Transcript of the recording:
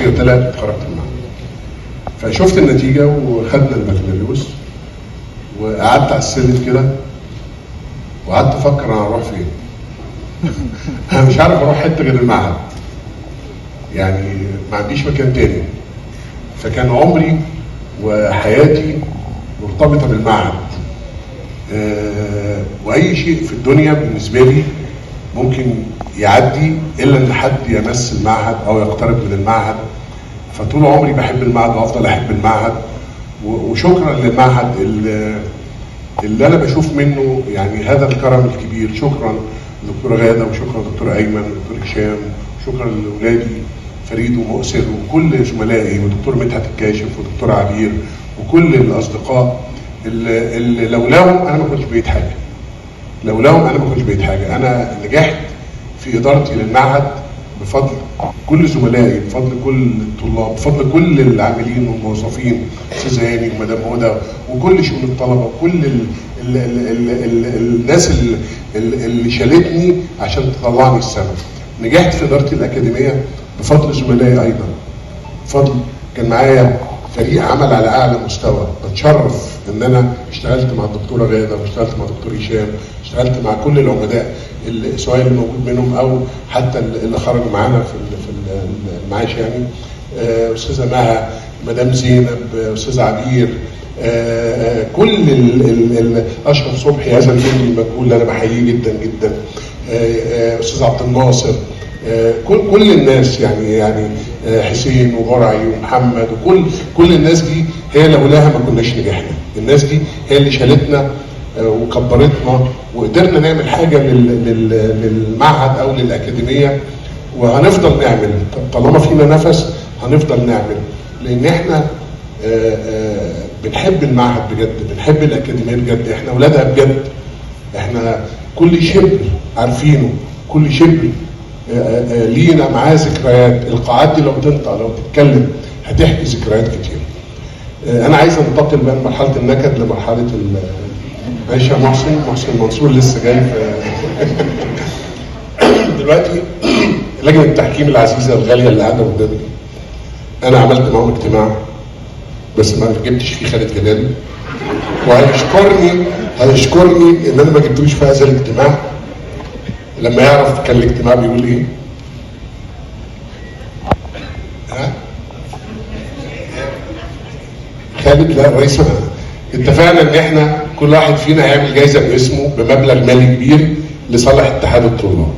المصريه طلعت خرجت المعهد. فشفت النتيجه وخدنا البكالوريوس، وقعدت على السلم كده وقعدت افكر انا هروح فين. انا مش عارف اروح حته غير المعهد، يعني ما عنديش مكان تاني. فكان عمري وحياتي مرتبطه بالمعهد. واي شيء في الدنيا بالنسبه لي ممكن يعدي الا ان حد يمس المعهد او يقترب من المعهد. فطول عمري بحب المعهد وافضل احب المعهد، وشكرا للمعهد اللي انا بشوف منه يعني هذا الكرم الكبير. شكرا لدكتوره غاده، وشكرا لدكتور ايمن ودكتور هشام، وشكرا لاولادي فريد ومؤسر وكل زملائي ودكتور مدحت الكاشف ودكتور عبير وكل الاصدقاء اللي لولاهم انا ما كنتش بقيت حاجه. لولاهم انا ما كنتش بقيت حاجه. انا نجحت في ادارتي للمعهد بفضل كل زملائي، بفضل كل الطلاب، بفضل كل العاملين والموظفين، استاذ هاني ومدام هدى وكل شؤون الطلبه وكل الناس اللي شالتني عشان تطلعني السما. نجحت في ادارتي الاكاديميه بفضل زملائي ايضا. بفضل كان معايا فريق عمل على اعلى مستوى. بتشرف ان انا اشتغلت مع الدكتوره غاده، واشتغلت مع الدكتور هشام، اشتغلت مع كل العمداء سواء اللي موجود منهم او حتى اللي خرجوا معانا في المعاش، يعني استاذه مها، مدام زينب، استاذ عبير، كل اشرف صبحي هذا الجندي المجهول اللي انا بحييه جدا جدا، استاذ عبد الناصر، كل الناس يعني حسين وبرعي ومحمد وكل الناس دي هي لولاها ما كناش نجحنا. الناس دي هي اللي شالتنا وكبرتنا وقدرنا نعمل حاجه للمعهد او للاكاديميه، وهنفضل نعمل طالما فينا نفس. هنفضل نعمل لان احنا بنحب المعهد بجد، بنحب الاكاديميه بجد، احنا اولادها بجد. احنا كل شبر عارفينه، كل شبر لينا معاه ذكريات. القاعات دي لو تنطق لو تتكلم هتحكي ذكريات كتير. انا عايز انتقل من مرحله النكد لمرحله معلش يا محسن منصور لسه جاي دلوقتي. لجنه التحكيم العزيزه الغاليه اللي قاعده قدامي، انا عملت معاهم اجتماع بس ما جبتش فيه خالد جلال، وهيشكرني ان انا ما جبتوش في هذا الاجتماع لما يعرف كان الاجتماع بيقول ايه. خالد لا رئيس، اتفقنا ان احنا كل واحد فينا هيعمل جايزه باسمه بمبلغ مالي كبير لصالح اتحاد الطلاب.